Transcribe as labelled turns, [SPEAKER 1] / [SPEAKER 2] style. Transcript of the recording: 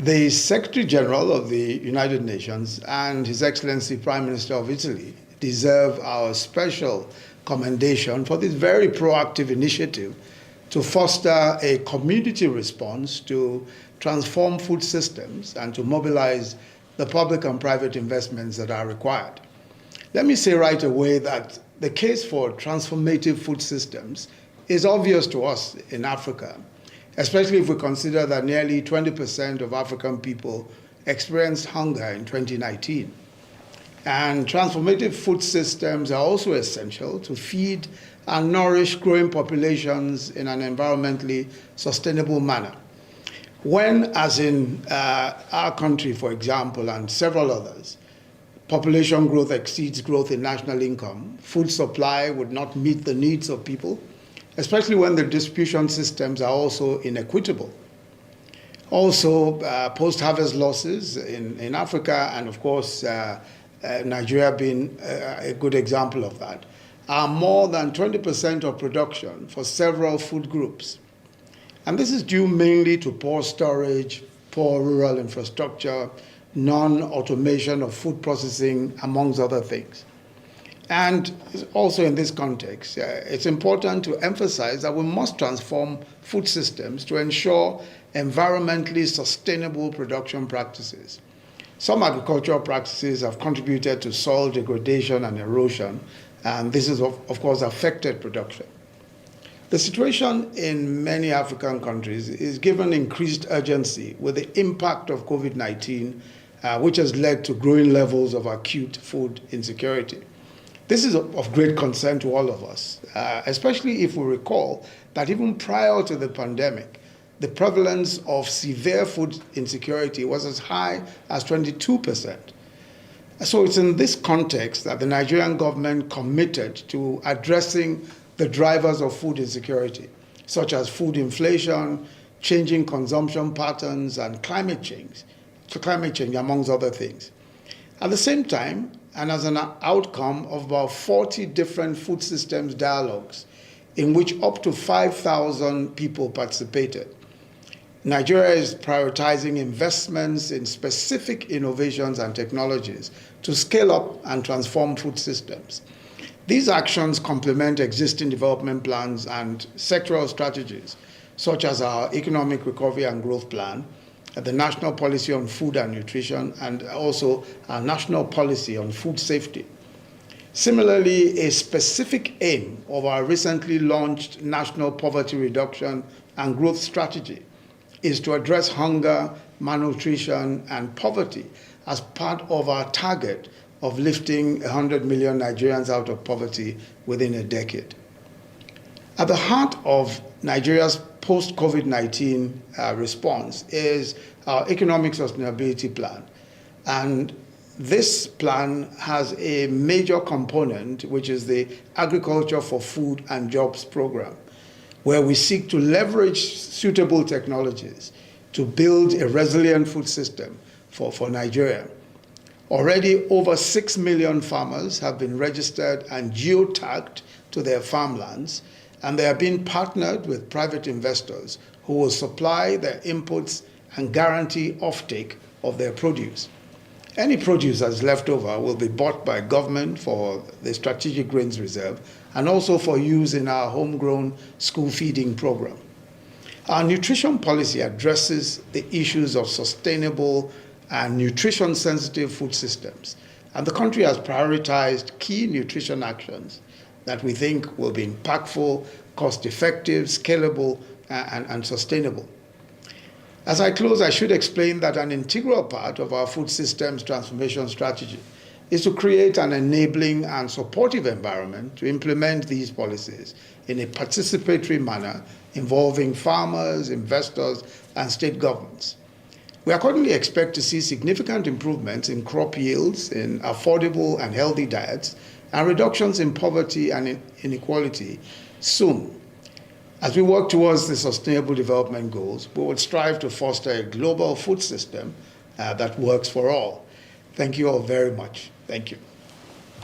[SPEAKER 1] The Secretary General of the United Nations and His Excellency Prime Minister of Italy deserve our special commendation for this very proactive initiative to foster a community response to transform food systems and to mobilize the public and private investments that are required. Let me say right away that the case for transformative food systems is obvious to us in Africa, especially if we consider that nearly 20% of African people experienced hunger in 2019. And transformative food systems are also essential to feed and nourish growing populations in an environmentally sustainable manner. When, as in our country, for example, and several others, population growth exceeds growth in national income, food supply would not meet the needs of people, especially when the distribution systems are also inequitable. Also, post-harvest losses in Africa, and of course, Nigeria being a good example of that, are more than 20% of production for several food groups. And this is due mainly to poor storage, poor rural infrastructure, non-automation of food processing, amongst other things. And also in this context, it's important to emphasize that we must transform food systems to ensure environmentally sustainable production practices. Some agricultural practices have contributed to soil degradation and erosion, and this has, of course, affected production. The situation in many African countries is given increased urgency with the impact of COVID-19, which has led to growing levels of acute food insecurity. This is of great concern to all of us, especially if we recall that even prior to the pandemic, the prevalence of severe food insecurity was as high as 22%. So it's in this context that the Nigerian government committed to addressing the drivers of food insecurity, such as food inflation, changing consumption patterns, and climate change, amongst other things. At the same time, and as an outcome of about 40 different food systems dialogues in which up to 5,000 people participated, Nigeria is prioritizing investments in specific innovations and technologies to scale up and transform food systems. These actions complement existing development plans and sectoral strategies, such as our Economic Recovery and Growth Plan, the National Policy on Food and Nutrition, and also our National Policy on Food Safety. Similarly, a specific aim of our recently launched National Poverty Reduction and Growth Strategy is to address hunger, malnutrition, and poverty as part of our target of lifting 100 million Nigerians out of poverty within a decade. At the heart of Nigeria's post-COVID-19 response is our Economic Sustainability Plan. And this plan has a major component, which is the Agriculture for Food and Jobs program, where we seek to leverage suitable technologies to build a resilient food system for Nigeria. Already over 6 million farmers have been registered and geotagged to their farmlands, and they are being partnered with private investors who will supply their inputs and guarantee offtake of their produce. Any produce that's left over will be bought by government for the Strategic Grains Reserve and also for use in our homegrown school feeding program. Our nutrition policy addresses the issues of sustainable and nutrition-sensitive food systems, and the country has prioritized key nutrition actions that we think will be impactful, cost-effective, scalable, and sustainable. As I close, I should explain that an integral part of our food systems transformation strategy is to create an enabling and supportive environment to implement these policies in a participatory manner involving farmers, investors, and state governments. We accordingly expect to see significant improvements in crop yields, in affordable and healthy diets, and reductions in poverty and inequality soon. As we work towards the Sustainable Development Goals, we will strive to foster a global food system that works for all. Thank you all very much. Thank you.